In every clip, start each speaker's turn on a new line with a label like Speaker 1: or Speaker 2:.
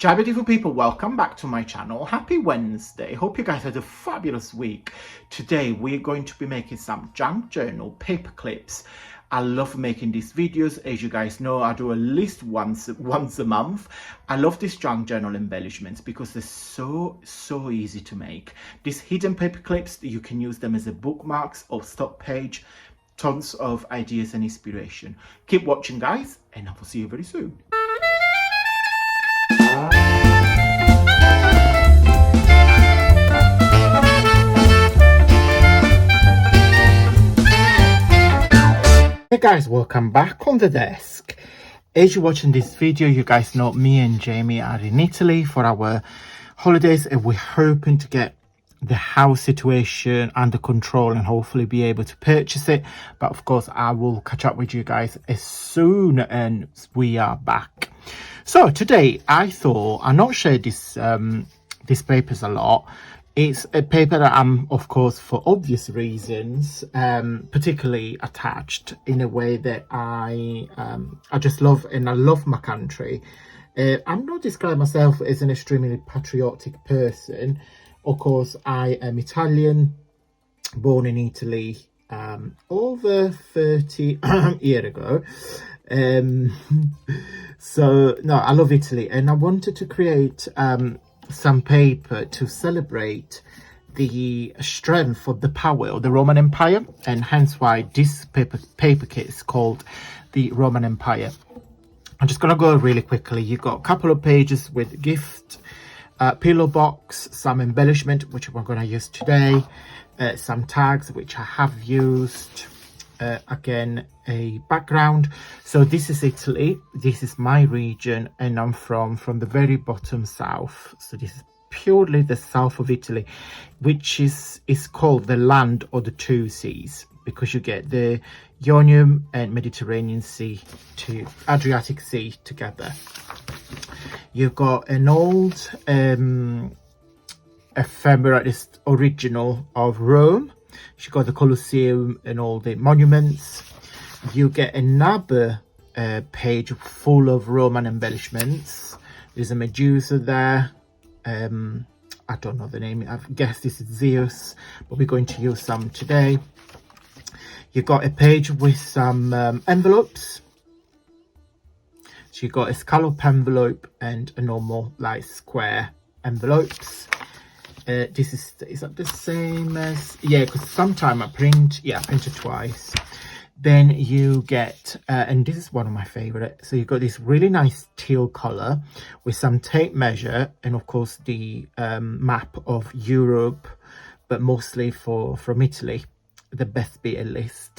Speaker 1: Ciao beautiful people, welcome back to my channel. Happy Wednesday. Hope you guys had a fabulous week. Today we're going to be making some junk journal paper clips. I love making these videos. As you guys know, I do at least once a month. I love these junk journal embellishments because they're so easy to make. These hidden paper clips, you can use them as a bookmarks or stock page. Tons of ideas and inspiration. Keep watching guys, and I will see you very soon. Hey guys, welcome back on the desk. As you're watching this video, you guys know me and Jamie are in Italy for our holidays, and we're hoping to get the house situation under control and hopefully be able to purchase it. But of course, I will catch up with you guys as soon as we are back. So today I thought I'll not share these papers a lot. It's a paper that I'm, of course, for obvious reasons, particularly attached in a way that I just love, and I love my country. I'm not describing myself as an extremely patriotic person. Of course, I am Italian, born in Italy over 30 years ago. So, no, I love Italy, and I wanted to create some paper to celebrate the strength of the power of the Roman Empire, and hence why this paper kit is called the Roman Empire. I'm just going to go really quickly. You've got a couple of pages with gift, pillow box, some embellishment which we're going to use today, some tags which I have used, again a background. So this is Italy, this is my region, and I'm from the very bottom south. So this is purely the south of Italy, which is called the land of the two seas, because you get the Ionian and Mediterranean Sea to Adriatic Sea together. You've got an old ephemera, is original of Rome. You've got the Colosseum and all the monuments. You get another page full of Roman embellishments. There's a Medusa there. I don't know the name. I guess this is Zeus, but we're going to use some today. You've got a page with some envelopes. So you've got a scallop envelope and a normal like square envelopes. This is that the same as, yeah, because sometimes I printed twice. Then you get and this is one of my favorite, so you've got this really nice teal color with some tape measure, and of course the map of Europe, but mostly from Italy, the best bit at least,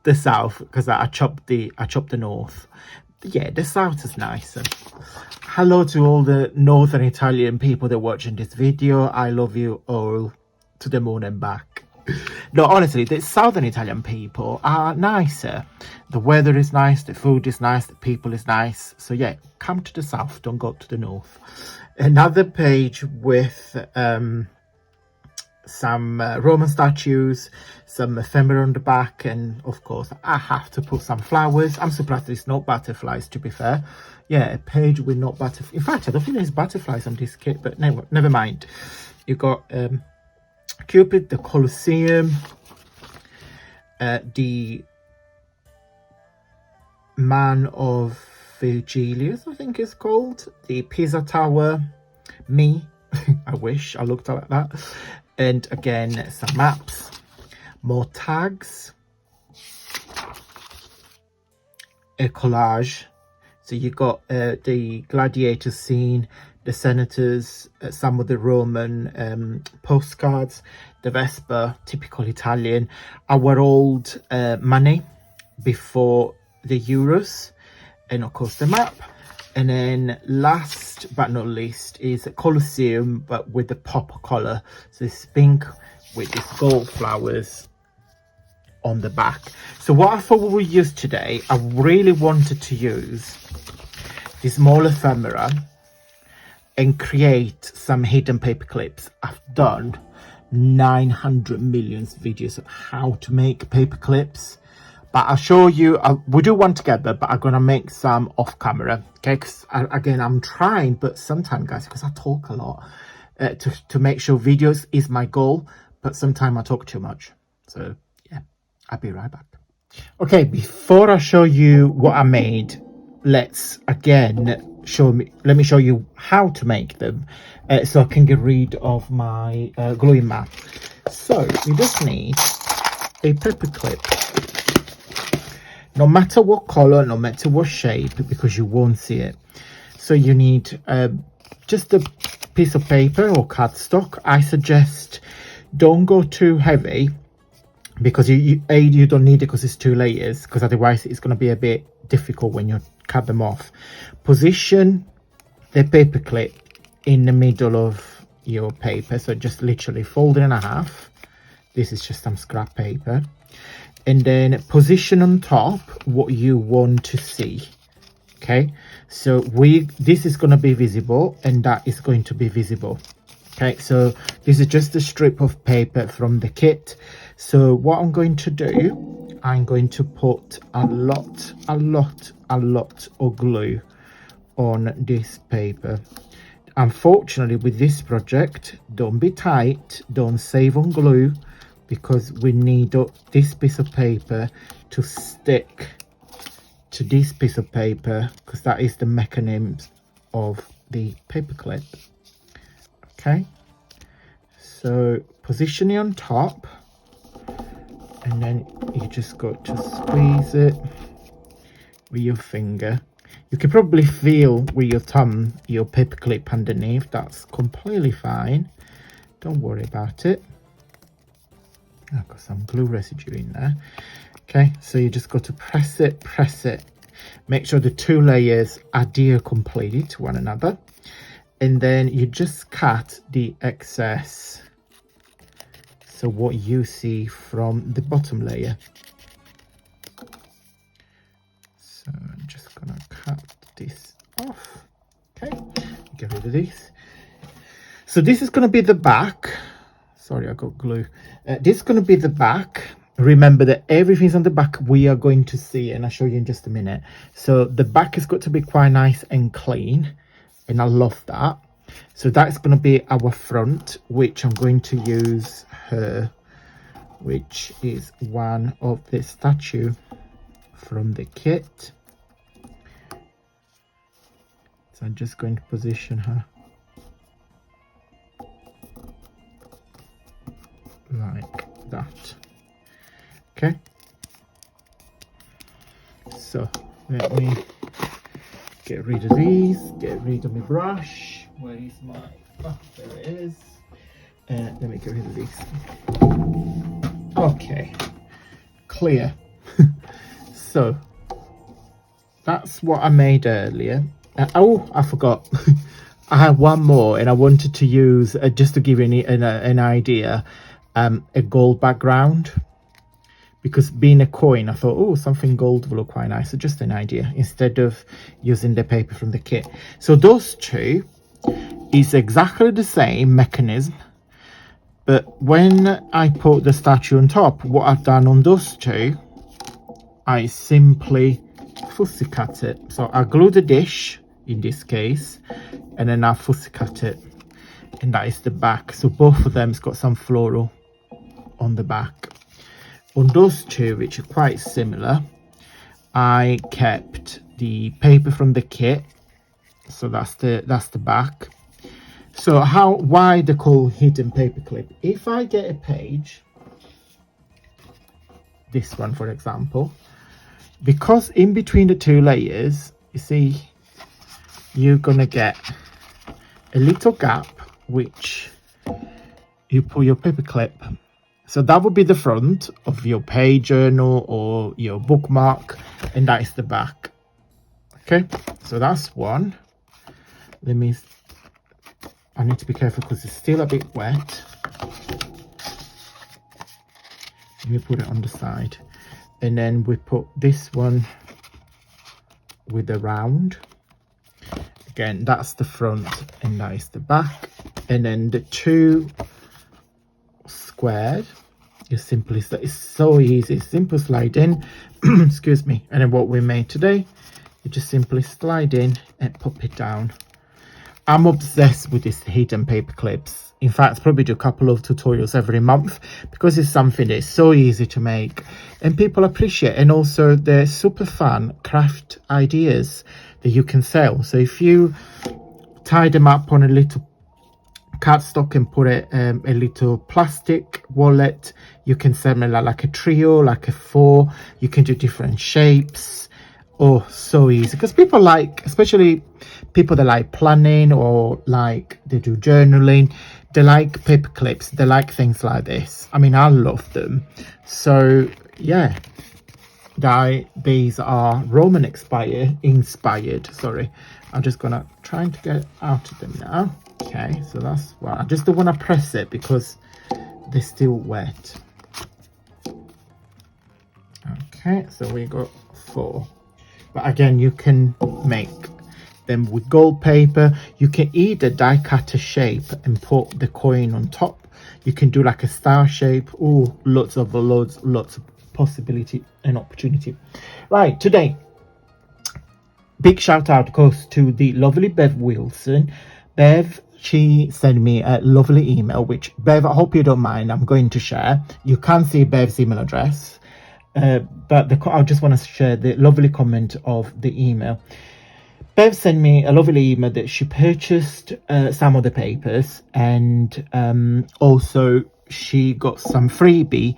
Speaker 1: the south, because I chopped the north. Yeah, the south is nicer. Hello to all the northern Italian people that are watching this video. I love you all to the moon and back. No, honestly, the southern Italian people are nicer. The weather is nice, the food is nice, the people is nice. So yeah, come to the south, don't go to the north. Another page with some Roman statues, some ephemera on the back, and of course I have to put some flowers. I'm surprised there's no butterflies, to be fair. Yeah, a page with no butterflies. In fact, I don't think there's butterflies on this kit, but never mind. You've got Cupid, the Colosseum, the Man of Virgilius, I think it's called, the Pisa Tower, me, I wish I looked like that, and again some maps, more tags, a collage. So you got the gladiator scene, the senators, some of the Roman postcards, the Vespa, typical Italian, our old money before the euros, and of course the map. And then last but not least is a Colosseum, but with the pop color. So it's pink with these gold flowers on the back. So what I thought we would use today, I really wanted to use this small ephemera and create some hidden paper clips. I've done 900 million videos of how to make paper clips, but I'll show you. We do one together, but I'm gonna make some off camera, okay? Because again, I'm trying, but sometimes, guys, because I talk a lot, to make sure videos is my goal, but sometimes I talk too much. So yeah, I'll be right back. Okay, before I show you what I made, let's again let me show you how to make them, so I can get rid of my gluing mat. So you just need a paper clip, no matter what color, no matter what shape, because you won't see it. So you need just a piece of paper or cardstock. I suggest don't go too heavy, because you don't need it because it's 2 layers, because otherwise it's going to be a bit difficult when you cut them off. Position the paper clip in the middle of your paper, so just literally fold it in half. This is just some scrap paper, and then position on top what you want to see. Okay, so this is going to be visible and that is going to be visible. Okay, so this is just a strip of paper from the kit. So what I'm going to do, I'm going to put a lot of glue on this paper. Unfortunately, with this project, don't be tight, don't save on glue, because we need this piece of paper to stick to this piece of paper, because that is the mechanism of the paper clip. Okay, so position it on top, and then you just got to squeeze it with your finger. You can probably feel with your thumb your paper clip underneath. That's completely fine, don't worry about it. I've got some glue residue in there. Okay, so you just got to press it, make sure the 2 layers adhere completely to one another, and then you just cut the excess, so what you see from the bottom layer. So I'm just gonna cut this off. Okay, get rid of this. So this is going to be the back. Sorry, I got glue. This is going to be the back. Remember that everything's on the back we are going to see, and I'll show you in just a minute. So the back has got to be quite nice and clean, and I love that. So that's going to be our front, which I'm going to use her, which is one of the statue from the kit. So I'm just going to position her like that. Okay, so let me get rid of these, get rid of my brush. Where is my, oh, there it is. Let me get rid of these. Okay, clear. So that's what I made earlier. Oh, I forgot. I had one more, and I wanted to use, just to give you an idea, a gold background, because being a coin, I thought, oh, something gold will look quite nice. So just an idea, instead of using the paper from the kit. So those two is exactly the same mechanism, but when I put the statue on top, what I've done on those two, I simply fussy cut it. So I glue the dish in this case, and then I fussy cut it, and that is the back. So both of them's got some floral on the back. On those two, which are quite similar, I kept the paper from the kit, so that's the back. So why they call hidden paper clip? If I get a page, this one for example, because in between the 2 layers, you see, you're gonna get a little gap which you put your paper clip. So that would be the front of your page journal or your bookmark, and that is the back. Okay, so that's one. I need to be careful because it's still a bit wet. Let me put it on the side, and then we put this one with a round. Again, that's the front and that is the back, and then the 2 squared, You simply, it's so easy, simple slide in, excuse me. And then what we made today, you just simply slide in and pop it down. I'm obsessed with these hidden paper clips. In fact, I probably do a couple of tutorials every month because it's something that's so easy to make and people appreciate. And also they're super fun craft ideas that you can sell. So if you tie them up on a little cardstock and put a little plastic wallet, you can sell them like a trio, like a 4. You can do different shapes. Oh, so easy, because people like, especially people that like planning or like they do journaling, they like paper clips, they like things like this. I mean, I love them. So yeah, these are Roman inspired. Sorry, I'm just gonna try to get out of them now. Okay, so that's why I just don't want to press it because they're still wet. Okay, so we got 4. But again, you can make them with gold paper. You can either die cut a shape and put the coin on top. You can do like a star shape. Oh, lots of possibility and opportunity. Right, today, big shout out goes to the lovely Bev Wilson. Bev, she sent me a lovely email, which Bev, I hope you don't mind, I'm going to share. You can see Bev's email address. But I just want to share the lovely comment of the email. Bev sent me a lovely email that she purchased some of the papers, and also she got some freebie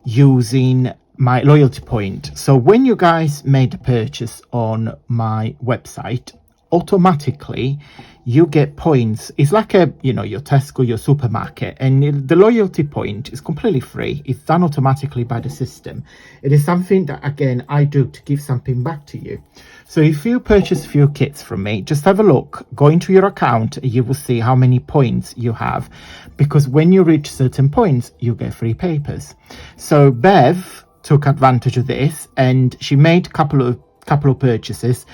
Speaker 1: using my loyalty point. So when you guys made a purchase on my website, automatically you get points. It's like a, you know, your Tesco, your supermarket, and the loyalty point is completely free. It's done automatically by the system. It is something that, again, I do to give something back to you. So if you purchase a few kits from me, just have a look, go into your account, you will see how many points you have, because when you reach certain points, you get free papers. So Bev took advantage of this and she made a couple of purchases,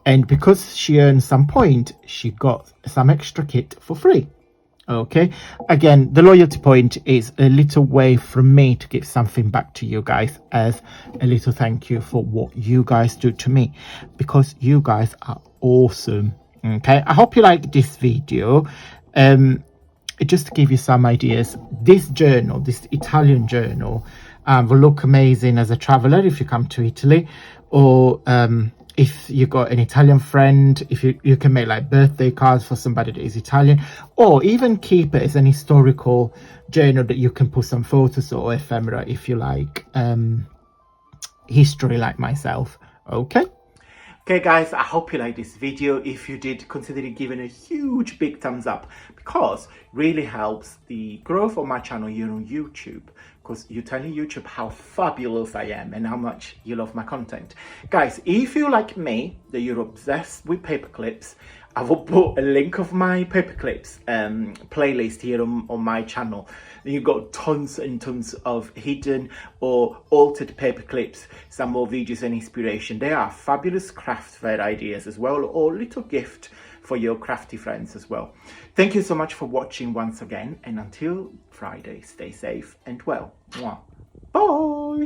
Speaker 1: and because she earned some point, she got some extra kit for free. Okay, again, the loyalty point is a little way from me to give something back to you guys as a little thank you for what you guys do to me, because you guys are awesome. Okay, I hope you like this video. Just to give you some ideas, this journal, this Italian journal, will look amazing as a traveler if you come to Italy, or if you got an Italian friend, if you can make like birthday cards for somebody that is Italian, or even keep it as an historical journal that you can put some photos or ephemera if you like history like myself. Okay guys, I hope you like this video. If you did, consider giving a huge big thumbs up, because it really helps the growth of my channel here on YouTube, because you're telling YouTube how fabulous I am and how much you love my content. Guys, if you like me, that you're obsessed with paper clips, I will put a link of my paper clips playlist here on my channel. You've got tons and tons of hidden or altered paper clips, some more videos and inspiration. They are fabulous craft fair ideas as well, or little gift for your crafty friends as well. Thank you so much for watching once again, and until Friday, stay safe and well. Bye!